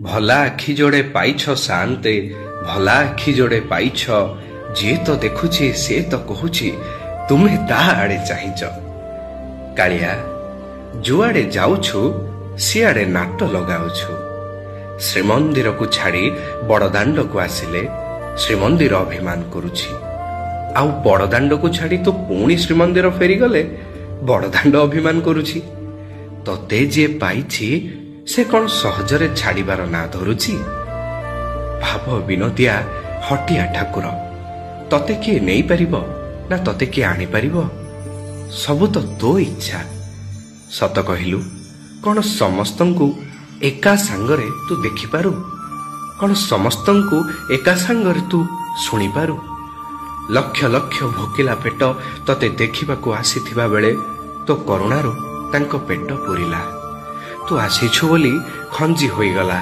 भला आखि जोड़े पाइछ शांते भला आखि जोड़े पाइछ जे तो देखुछि से तो कहूछि तुम्हें ता आड़े चाहिछ। कालिया जुआड़े जाउछु सियाड़े नाट लगाउछु। श्रीमंदिर को छाड़ी बड़दाण्ड को आसिले श्रीमंदिर अभिमान करुछि आउ बड़दाण्ड को छाड़ी तो पुणी श्रीमंदिर फेरी गले बड़दाण्ड अभिमान करुछि। तते जे पाइछि से कौन सहजरे छाड़ीबार ना धरुछि। भाव विनोदिया हटिया ठाकुर तते किए नहीं पारिबो ना तते किए आनी पारिबो सबु तो तो इच्छा। सत कहिलु कौन समस्तंकु एका सांगरे तू देखि पारु कौन समस्तंकु एका सांगरे तू सुनी पारु। लक्ष लक्ष भोकिला पेट तते देखिबाकू आसीथिबा बेले तो करुणारू तांको पेट पुरिला। तू आसीछु बोली खंजी होईगला।